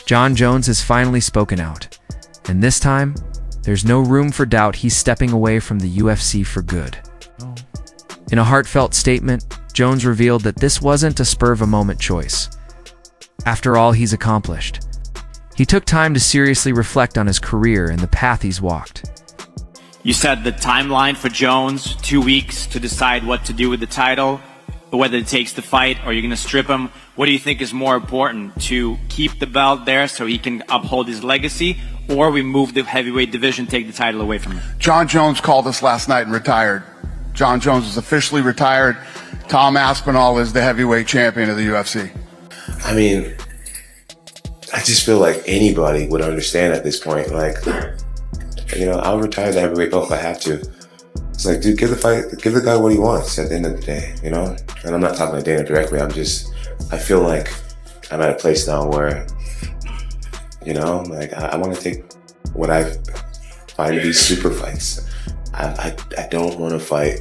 Jon Jones has finally spoken out, and this time, there's no room for doubt he's stepping away from the UFC for good. In a heartfelt statement, Jones revealed that this wasn't a spur-of-a-moment choice. After all he's accomplished, he took time to seriously reflect on his career and the path he's walked. You said the timeline for Jones, 2 weeks to decide what to do with the title, or whether it takes the fight or you're going to strip him. What do you think is more important, to keep the belt there so he can uphold his legacy, or we move the heavyweight division, take the title away from him? Jon Jones called us last night and retired. Jon Jones is officially retired. Tom Aspinall is the heavyweight champion of the UFC. I mean, I just feel like anybody would understand at this point. Like, you know, I'll retire the heavyweight belt if I have to. It's like, dude, give the guy what he wants at the end of the day, you know? And I'm not talking to Dana directly. I feel like I'm at a place now where, you know, like I want to take what I find to be super fights. I don't want to fight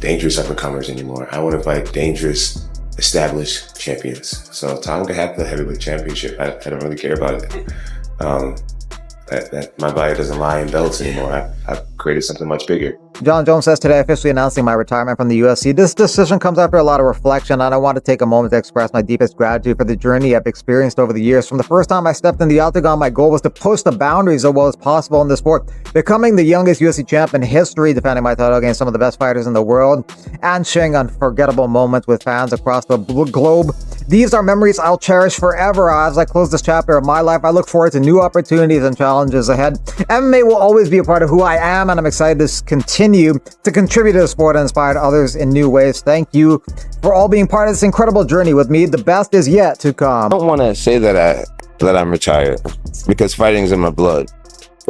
dangerous up-and-comers anymore. I want to fight dangerous, established champions. So Tom can have the heavyweight championship. I don't really care about it. That my body doesn't lie in belts anymore. I've created something much bigger. Jon Jones says today, officially announcing my retirement from the UFC. This decision comes after a lot of reflection, and I want to take a moment to express my deepest gratitude for the journey I've experienced over the years. From the first time I stepped in the octagon, my goal was to push the boundaries as well as possible in the sport, becoming the youngest UFC champ in history, defending my title against some of the best fighters in the world, and sharing unforgettable moments with fans across the globe. These are memories I'll cherish forever. As I close this chapter of my life, I look forward to new opportunities and challenges ahead. MMA will always be a part of who I am, and I'm excited to continue to contribute to the sport and inspire others in new ways. Thank you for all being part of this incredible journey with me. The best is yet to come. I don't want to say that I'm retired because fighting's in my blood.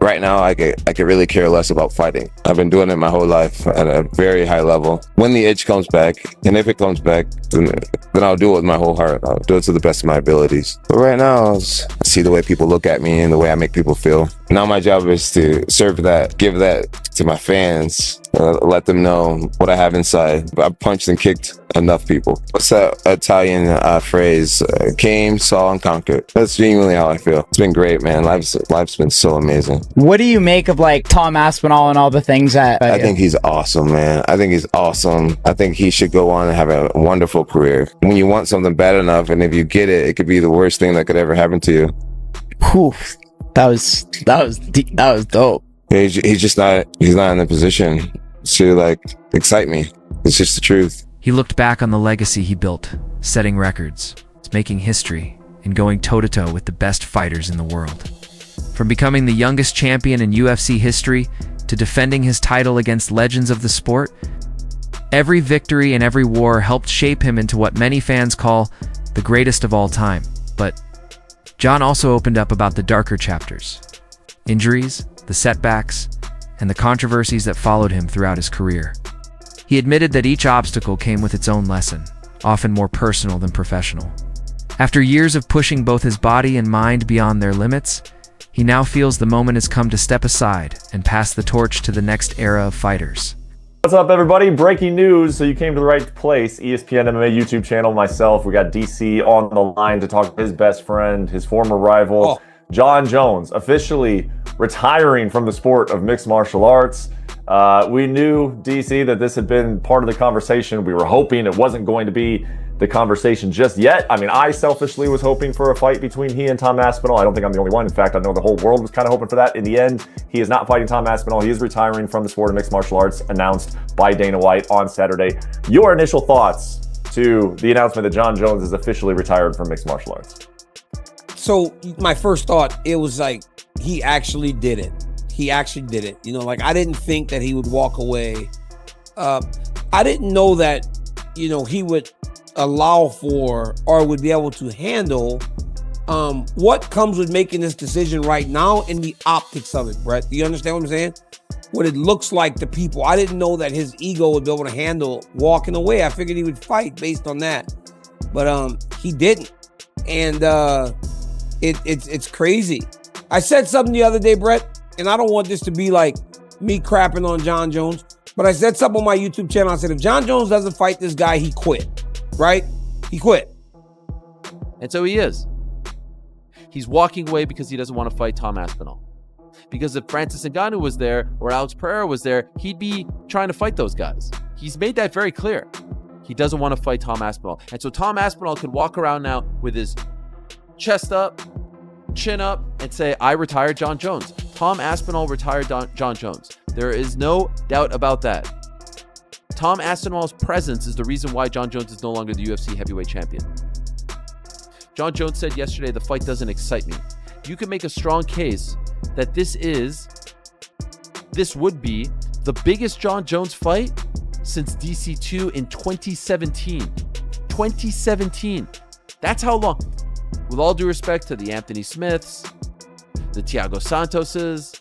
Right now, I could really care less about fighting. I've been doing it my whole life at a very high level. When the itch comes back, and if it comes back, then I'll do it with my whole heart. I'll do it to the best of my abilities. But right now, I see the way people look at me and the way I make people feel. Now my job is to serve that, give that to my fans, let them know what I have inside. I've punched and kicked enough people. What's that Italian phrase? Came, saw, and conquered. That's genuinely how I feel. It's been great, man. Life's been so amazing. What do you make of like Tom Aspinall and all the things that... I think he's awesome, man. I think he's awesome. I think he should go on and have a wonderful career. When you want something bad enough, and if you get it, it could be the worst thing that could ever happen to you. Whew. That was dope. He's just not in the position to like excite me. It's just the truth. He looked back on the legacy he built, setting records, making history, and going toe-to-toe with the best fighters in the world. From becoming the youngest champion in UFC history to defending his title against legends of the sport, every victory and every war helped shape him into what many fans call the greatest of all time. But Jon also opened up about the darker chapters, injuries, the setbacks, and the controversies that followed him throughout his career. He admitted that each obstacle came with its own lesson, often more personal than professional. After years of pushing both his body and mind beyond their limits, he now feels the moment has come to step aside and pass the torch to the next era of fighters. What's up, everybody? Breaking news. So you came to the right place. ESPN MMA YouTube channel, myself. We got DC on the line to talk to his best friend, his former rival, Jon Jones, officially retiring from the sport of mixed martial arts. We knew, DC, that this had been part of the conversation. We were hoping it wasn't going to be the conversation just yet. I mean, I selfishly was hoping for a fight between he and Tom Aspinall. I don't think I'm the only one. In fact, I know the whole world was kind of hoping for that. In the end, he is not fighting Tom Aspinall. He is retiring from the sport of mixed martial arts, announced by Dana White on Saturday. Your initial thoughts to the announcement that Jon Jones is officially retired from mixed martial arts? So my first thought, it was like, he actually did it. He actually did it. You know, like, I didn't think that he would walk away. I didn't know that, you know, he would allow for or would be able to handle what comes with making this decision right now and the optics of it, Brett. Do you understand what I'm saying? What it looks like to people. I didn't know that his ego would be able to handle walking away. I figured he would fight based on that. But he didn't. And it's crazy. I said something the other day, Brett, and I don't want this to be like me crapping on Jon Jones, but I said something on my YouTube channel. I said, if Jon Jones doesn't fight this guy, he quit, right? He quit. And so he is. He's walking away because he doesn't want to fight Tom Aspinall. Because if Francis Ngannou was there or Alex Pereira was there, he'd be trying to fight those guys. He's made that very clear. He doesn't want to fight Tom Aspinall. And so Tom Aspinall could walk around now with his chest up, chin up, and say, I retired Jon Jones. Tom Aspinall retired Jon Jones. There is no doubt about that. Tom Aspinall's presence is the reason why Jon Jones is no longer the UFC heavyweight champion. Jon Jones said yesterday, the fight doesn't excite me. You can make a strong case that this would be the biggest Jon Jones fight since DC2 in 2017. 2017. That's how long. With all due respect to the Anthony Smiths, the Thiago Santoses,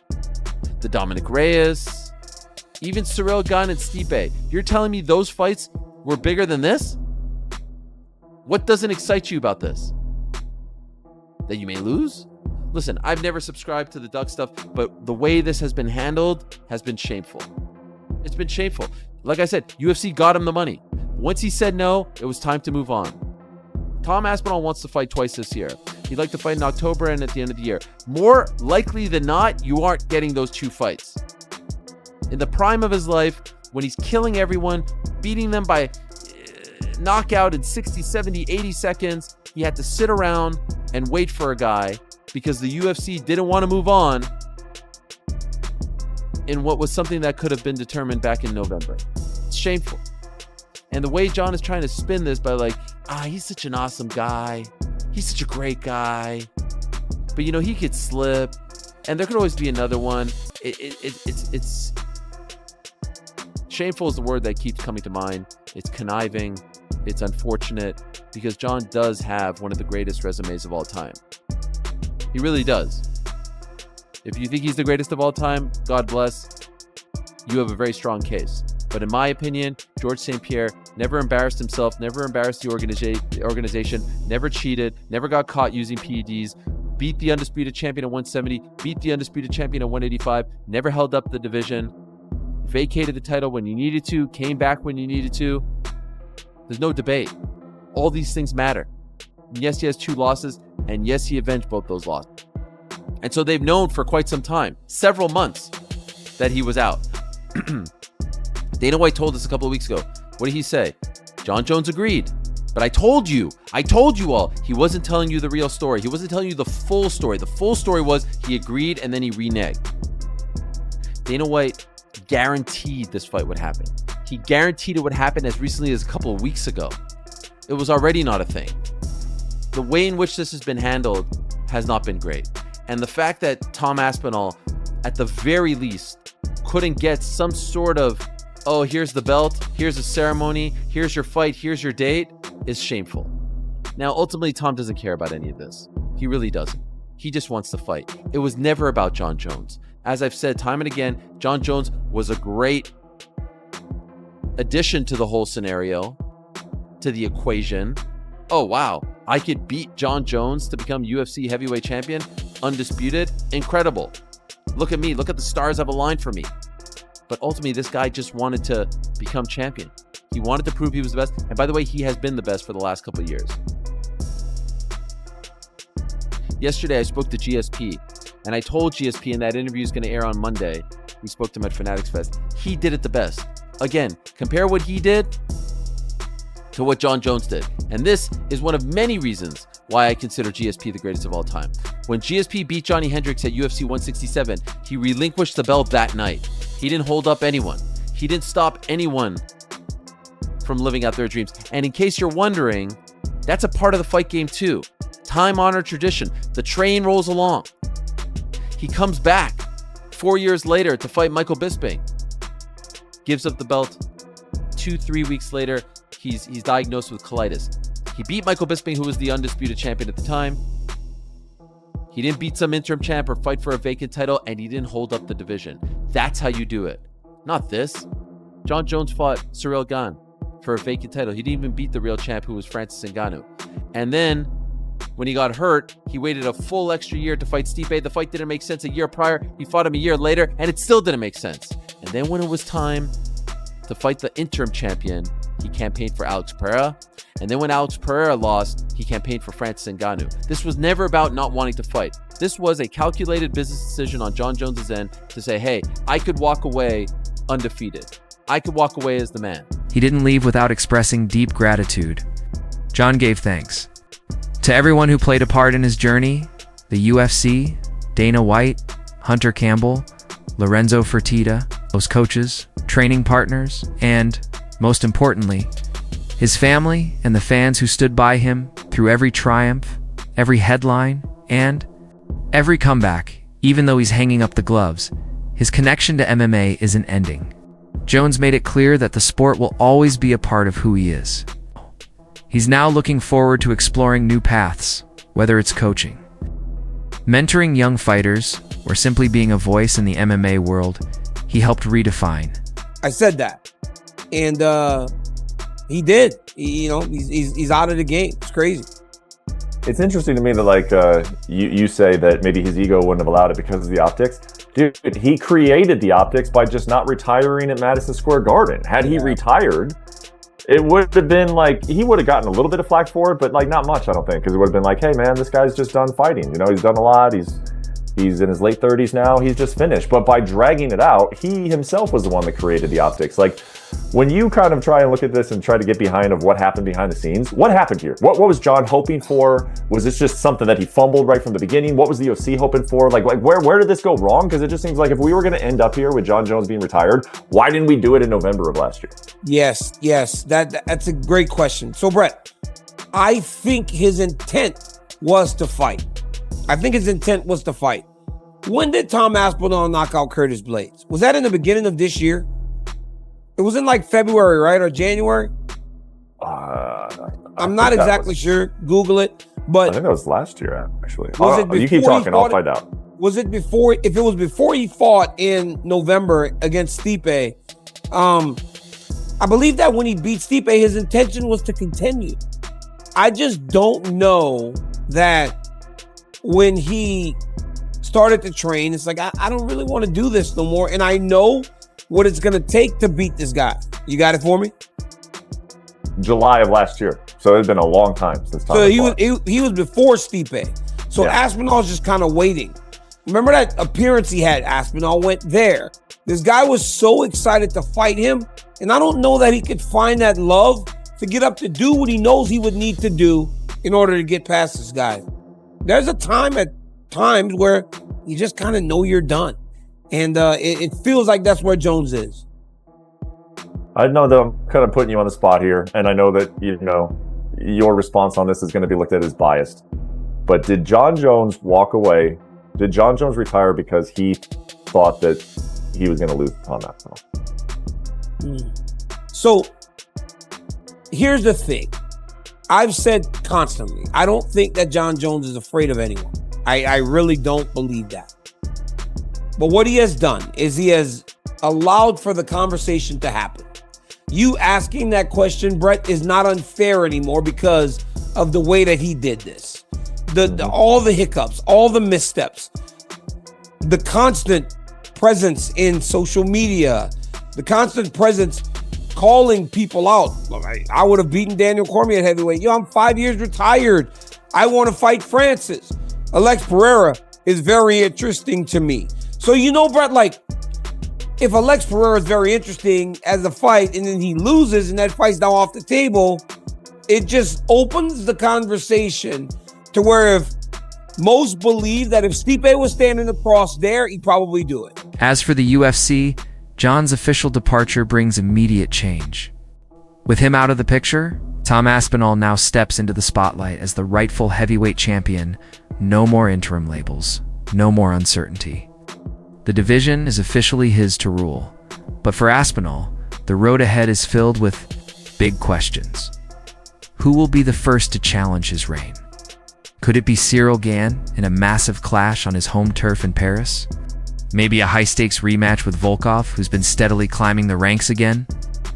the Dominic Reyes, even Ciryl Gane and Stipe. You're telling me those fights were bigger than this? What doesn't excite you about this? That you may lose? Listen, I've never subscribed to the Duck stuff, but the way this has been handled has been shameful. It's been shameful. Like I said, UFC got him the money. Once he said no, it was time to move on. Tom Aspinall wants to fight twice this year. He'd like to fight in October and at the end of the year. More likely than not, you aren't getting those two fights. In the prime of his life, when he's killing everyone, beating them by knockout in 60, 70, 80 seconds, he had to sit around and wait for a guy because the UFC didn't want to move on in what was something that could have been determined back in November. It's shameful. And the way Jon is trying to spin this by like, he's such an awesome guy. He's such a great guy. But, you know, he could slip. And there could always be another one. It's shameful is the word that keeps coming to mind. It's conniving. It's unfortunate because Jon does have one of the greatest resumes of all time. He really does. If you think he's the greatest of all time, God bless. You have a very strong case. But in my opinion, George St. Pierre never embarrassed himself, never embarrassed the organization, never cheated, never got caught using PEDs, beat the undisputed champion at 170, beat the undisputed champion at 185, never held up the division, vacated the title when you needed to, came back when you needed to. There's no debate. All these things matter. Yes, he has 2 losses, and yes, he avenged both those losses. And so they've known for quite some time, several months, that he was out. Dana White told us a couple of weeks ago. What did he say? Jon Jones agreed. But I told you all, he wasn't telling you the real story. He wasn't telling you the full story. The full story was he agreed and then he reneged. Dana White guaranteed this fight would happen. He guaranteed it would happen as recently as a couple of weeks ago. It was already not a thing. The way in which this has been handled has not been great. And the fact that Tom Aspinall, at the very least, couldn't get some sort of, oh, here's the belt, here's the ceremony, here's your fight, here's your date, is shameful. Now, ultimately, Tom doesn't care about any of this. He really doesn't. He just wants to fight. It was never about Jon Jones. As I've said time and again, Jon Jones was a great addition to the whole scenario, to the equation. Oh, wow, I could beat Jon Jones to become UFC heavyweight champion, undisputed, incredible. Look at me, look at the stars I've aligned for me. But ultimately, this guy just wanted to become champion. He wanted to prove he was the best. And by the way, he has been the best for the last couple of years. Yesterday, I spoke to GSP. And I told GSP, and that interview is going to air on Monday. We spoke to him at Fanatics Fest. He did it the best. Again, compare what he did to what Jon Jones did. And this is one of many reasons why I consider GSP the greatest of all time. When GSP beat Johnny Hendricks at UFC 167, he relinquished the belt that night. He didn't hold up anyone. He didn't stop anyone from living out their dreams. And in case you're wondering, that's a part of the fight game too. Time-honored tradition. The train rolls along. He comes back 4 years later to fight Michael Bisping. Gives up the belt. 2-3 weeks later, he's diagnosed with colitis. He beat Michael Bisping, who was the undisputed champion at the time. He didn't beat some interim champ or fight for a vacant title, and he didn't hold up the division. That's how you do it. Not this. Jon Jones fought Ciryl Gane for a vacant title. He didn't even beat the real champ, who was Francis Ngannou. And then, when he got hurt, he waited a full extra year to fight Stipe. The fight didn't make sense a year prior. He fought him a year later, and it still didn't make sense. And then when it was time to fight the interim champion, he campaigned for Alex Pereira. And then when Alex Pereira lost, he campaigned for Francis Ngannou. This was never about not wanting to fight. This was a calculated business decision on Jon Jones' end to say, hey, I could walk away undefeated. I could walk away as the man. He didn't leave without expressing deep gratitude. Jon gave thanks to everyone who played a part in his journey: the UFC, Dana White, Hunter Campbell, Lorenzo Fertitta, those coaches, training partners, and, most importantly, his family and the fans who stood by him through every triumph, every headline, and every comeback. Even though he's hanging up the gloves, his connection to MMA isn't ending. Jones made it clear that the sport will always be a part of who he is. He's now looking forward to exploring new paths, whether it's coaching, mentoring young fighters, or simply being a voice in the MMA world. He helped redefine. I said that, and he did. He's out of the game. It's crazy. It's interesting to me that, like, you say that maybe his ego wouldn't have allowed it because of the optics. Dude, he created the optics by just not retiring at Madison Square Garden. Had he retired, it would have been like, he would have gotten a little bit of flack for it, but like not much, I don't think, because it would have been like, hey man, this guy's just done fighting. You know, he's done a lot. He's in his late 30s now. He's just finished. But by dragging it out, he himself was the one that created the optics. Like, when you kind of try and look at this and try to get behind of what happened behind the scenes, what happened here? What was Jon hoping for? Was this just something that he fumbled right from the beginning? What was the OC hoping for? Like where did this go wrong? Because it just seems like if we were going to end up here with Jon Jones being retired, why didn't we do it in November of last year? Yes. That's a great question. So, Brett, I think his intent was to fight. When did Tom Aspinall knock out Curtis Blades? Was that in the beginning of this year? It was in like February, right? Or January? I'm not exactly sure. Google it. But I think that was last year, actually. You keep talking, I'll find out. Was it before? If it was before he fought in November against Stipe, I believe that when he beat Stipe, his intention was to continue. I just don't know that when he started to train, it's like, I don't really want to do this no more. And I know what it's going to take to beat this guy. You got it for me? July of last year. So it's been a long time since Tom. So he was before Stipe. So yeah. Aspinall's just kind of waiting. Remember that appearance he had? Aspinall went there. This guy was so excited to fight him. And I don't know that he could find that love to get up to do what he knows he would need to do in order to get past this guy. There's a time at times where you just kind of know you're done. And it feels like that's where Jones is. I know that I'm kind of putting you on the spot here, and I know that, you know, your response on this is going to be looked at as biased. But did Jon Jones walk away? Did Jon Jones retire because he thought that he was going to lose to Tom Aspinall? So here's the thing. I've said constantly, I don't think that Jon Jones is afraid of anyone. I really don't believe that. But what he has done is he has allowed for the conversation to happen. You asking that question, Brett, is not unfair anymore because of the way that he did this. All the hiccups, all the missteps, the constant presence in social media, the constant presence calling people out. I would have beaten Daniel Cormier at heavyweight. I'm 5 years retired. I want to fight Francis. Alex Pereira is very interesting to me. So, Brett, like, if Alex Pereira is very interesting as a fight and then he loses and that fight's now off the table, it just opens the conversation to where if most believe that if Stipe was standing across there, he'd probably do it. As for the UFC, Jon's official departure brings immediate change. With him out of the picture, Tom Aspinall now steps into the spotlight as the rightful heavyweight champion. No more interim labels, no more uncertainty. The division is officially his to rule. But for Aspinall, the road ahead is filled with big questions. Who will be the first to challenge his reign? Could it be Cyril Gane in a massive clash on his home turf in Paris? Maybe a high-stakes rematch with Volkov, who's been steadily climbing the ranks again?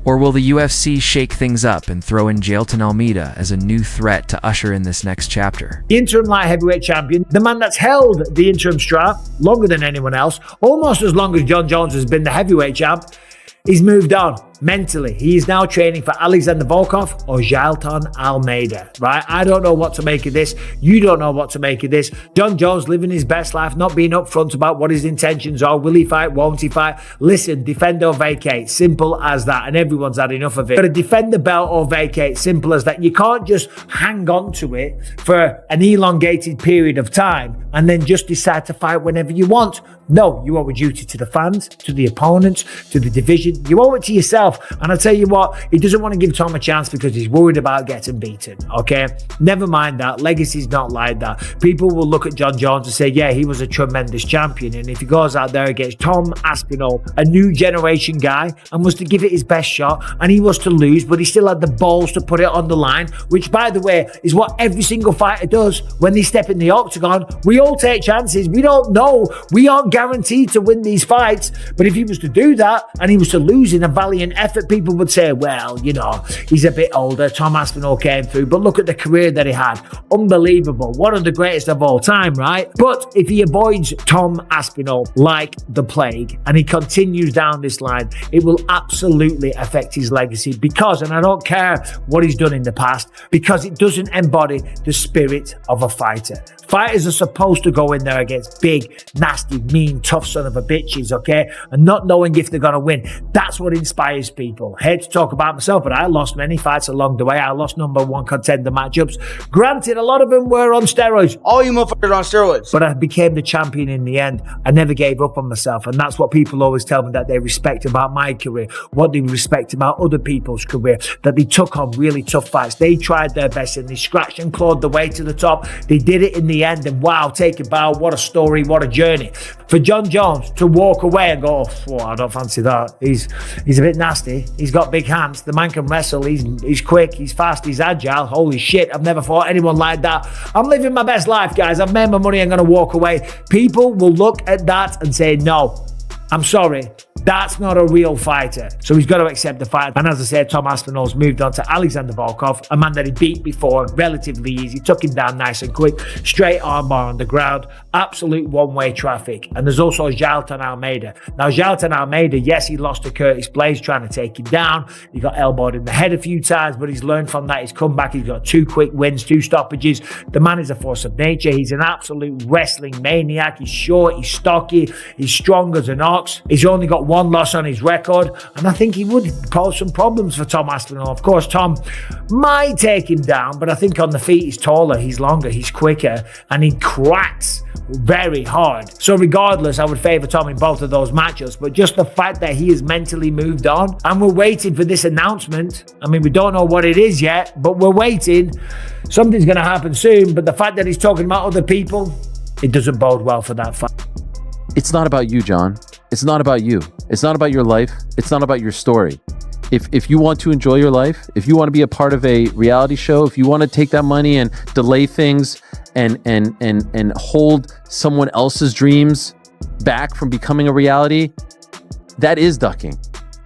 Or will the UFC shake things up and throw in Jailton Almeida as a new threat to usher in this next chapter? The interim light heavyweight champion, the man that's held the interim strap longer than anyone else, almost as long as Jon Jones has been the heavyweight champ, he's moved on. mentally. He is now training for Alexander Volkov or Jailton Almeida, right? I don't know what to make of this. You don't know what to make of this. Jon Jones living his best life, not being upfront about what his intentions are. Will he fight? Won't he fight? Listen, defend or vacate. Simple as that. And everyone's had enough of it. Got to defend the belt or vacate. Simple as that. You can't just hang on to it for an elongated period of time and then just decide to fight whenever you want. No, you owe a duty to the fans, to the opponents, to the division. You owe it to yourself. And I'll tell you what, he doesn't want to give Tom a chance because he's worried about getting beaten, okay? Never mind that. Legacy's not like that. People will look at Jon Jones and say, yeah, he was a tremendous champion. And if he goes out there against Tom Aspinall, a new generation guy, and was to give it his best shot, and he was to lose, but he still had the balls to put it on the line, which, by the way, is what every single fighter does when they step in the octagon. We all take chances. We don't know. We aren't guaranteed to win these fights. But if he was to do that and he was to lose in a valiant effort, people would say, well, you know, he's a bit older. Tom Aspinall came through, but look at the career that he had. Unbelievable. One of the greatest of all time, right? But if he avoids Tom Aspinall like the plague and he continues down this line, it will absolutely affect his legacy because, and I don't care what he's done in the past, because it doesn't embody the spirit of a fighter. Fighters are supposed to go in there against big, nasty, mean, tough son of a bitches, okay? And not knowing if they're going to win. That's what inspires people. Hate to talk about myself, but I lost many fights along the way. I lost number one contender matchups. Granted, a lot of them were on steroids. All you motherfuckers are on steroids. But I became the champion in the end. I never gave up on myself. And that's what people always tell me that they respect about my career, what they respect about other people's career, that they took on really tough fights. They tried their best and they scratched and clawed the way to the top. They did it in the end, and wow, take a bow, what a story, what a journey. For Jon Jones to walk away and go, oh, I don't fancy that. He's a bit nasty. He's got big hands. The man can wrestle. He's quick. He's fast. He's agile. Holy shit, I've never fought anyone like that. I'm living my best life, guys. I've made my money. I'm going to walk away. People will look at that and say, no, I'm sorry. That's not a real fighter. So he's got to accept the fight. And as I said, Tom Aspinall's moved on to Alexander Volkov, a man that he beat before, relatively easy, took him down nice and quick, straight armbar on the ground, absolute one-way traffic. And there's also Jailton Almeida. Now, Jailton Almeida, yes, he lost to Curtis Blades trying to take him down. He got elbowed in the head a few times, but he's learned from that. He's come back. He's got 2 quick wins, 2 stoppages. The man is a force of nature. He's an absolute wrestling maniac. He's short, he's stocky, he's strong as an ox. He's only got 1 loss on his record, and I think he would cause some problems for Tom Aspinall. Of course, Tom might take him down, but I think on the feet he's taller, he's longer, he's quicker, and he cracks very hard. So regardless, I would favour Tom in both of those matchups, but just the fact that he has mentally moved on, and we're waiting for this announcement. I mean, we don't know what it is yet, but we're waiting. Something's going to happen soon, but the fact that he's talking about other people, it doesn't bode well for that fight. It's not about you, John. It's not about you. It's not about your life. It's not about your story. If you want to enjoy your life, if you want to be a part of a reality show, if you want to take that money and delay things and hold someone else's dreams back from becoming a reality, that is ducking.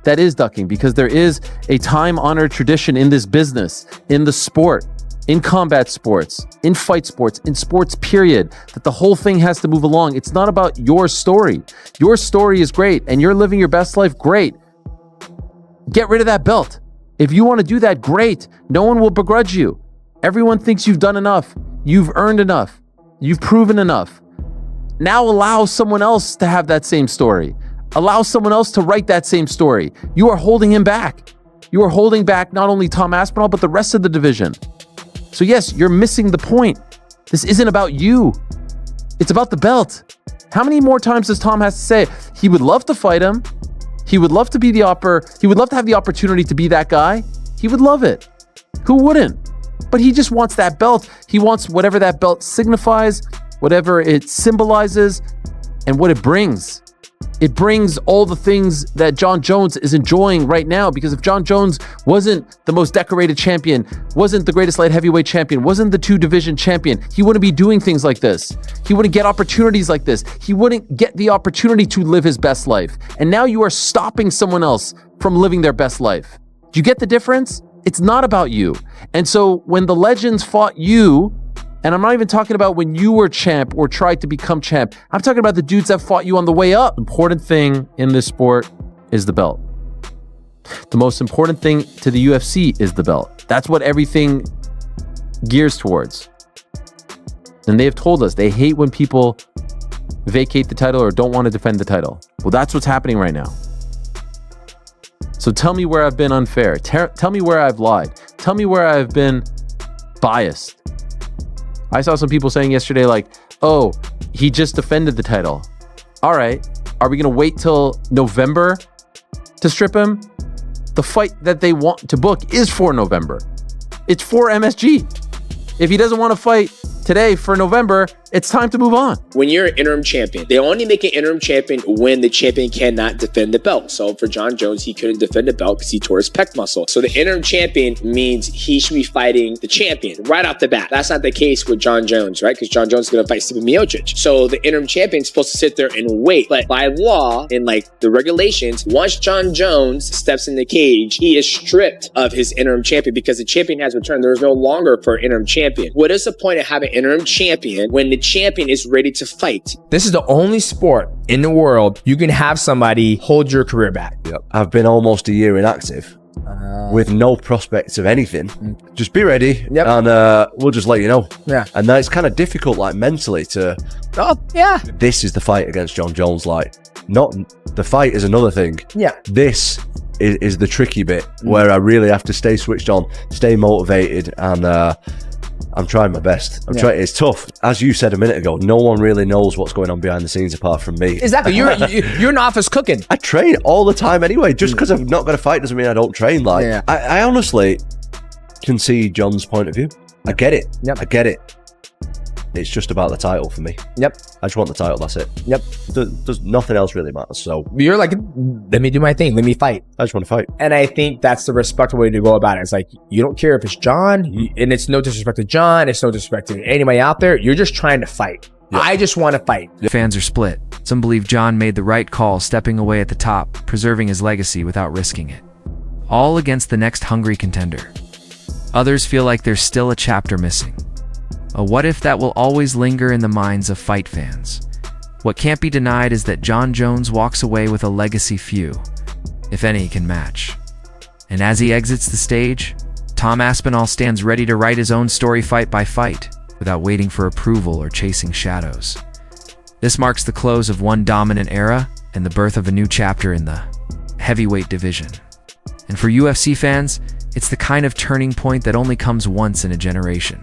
That is ducking, because there is a time-honored tradition in this business, in the sport, in combat sports, in fight sports, in sports period, that the whole thing has to move along. It's not about your story. Your story is great and you're living your best life, great. Get rid of that belt. If you want to do that, great. No one will begrudge you. Everyone thinks you've done enough. You've earned enough. You've proven enough. Now allow someone else to have that same story. Allow someone else to write that same story. You are holding him back. You are holding back not only Tom Aspinall, but the rest of the division. So yes, you're missing the point. This isn't about you. It's about the belt. How many more times does Tom have to say he would love to fight him? He would love to be he would love to have the opportunity to be that guy. He would love it. Who wouldn't? But he just wants that belt. He wants whatever that belt signifies, whatever it symbolizes, and what it brings. It brings all the things that Jon Jones is enjoying right now, because if Jon Jones wasn't the most decorated champion, wasn't the greatest light heavyweight champion, wasn't the 2-division champion, he wouldn't be doing things like this. He wouldn't get opportunities like this. He wouldn't get the opportunity to live his best life. And now you are stopping someone else from living their best life. Do you get the difference? It's not about you. And so when the legends fought you, and I'm not even talking about when you were champ or tried to become champ. I'm talking about the dudes that fought you on the way up. Important thing in this sport is the belt. The most important thing to the UFC is the belt. That's what everything gears towards. And they have told us they hate when people vacate the title or don't want to defend the title. Well, that's what's happening right now. So tell me where I've been unfair. Tell me where I've lied. Tell me where I've been biased. I saw some people saying yesterday, like, oh, he just defended the title. All right. Are we going to wait till November to strip him? The fight that they want to book is for November. It's for MSG. If he doesn't want to fight today for November, it's time to move on. When you're an interim champion, they only make an interim champion when the champion cannot defend the belt. So for Jon Jones, he couldn't defend the belt because he tore his pec muscle. So the interim champion means he should be fighting the champion right off the bat. That's not the case with Jon Jones, right? Because Jon Jones is going to fight Stipe Miocic. So the interim champion is supposed to sit there and wait. But by law, in like the regulations, once Jon Jones steps in the cage, he is stripped of his interim champion because the champion has returned. There is no longer for interim champion. What is the point of having an interim champion when the champion is ready to fight? This is the only sport in the world you can have somebody hold your career back. Yep. I've been almost a year inactive with no prospects of anything. Just be ready, and we'll just let you know. Yeah. And then it's kind of difficult, like mentally, to. Oh yeah. This is the fight against Jon Jones. Like, not the fight is another thing. Yeah. This is the tricky bit where I really have to stay switched on, stay motivated, and. I'm trying my best. I'm trying. It's tough. As you said a minute ago, no one really knows what's going on behind the scenes apart from me. Exactly. You're in the office cooking. I train all the time anyway. Just because I'm not going to fight doesn't mean I don't train. Like, I honestly can see Jon's point of view. I get it. I get it. It's just about the title for me. I just want the title. That's it. There's nothing else really matters. So you're like, let me do my thing. Let me fight. I just want to fight. And I think that's the respectful way to go about it. It's like, you don't care if it's Jon, and it's no disrespect to Jon. It's no disrespect to anybody out there. You're just trying to fight. I just want to fight. Fans are split. Some believe Jon made the right call stepping away at the top, preserving his legacy without risking it. All against the next hungry contender. Others feel like there's still a chapter missing. A what if that will always linger in the minds of fight fans. What can't be denied is that Jon Jones walks away with a legacy few, if any, can match. And as he exits the stage, Tom Aspinall stands ready to write his own story fight by fight, without waiting for approval or chasing shadows. This marks the close of one dominant era and the birth of a new chapter in the heavyweight division. And for UFC fans, it's the kind of turning point that only comes once in a generation.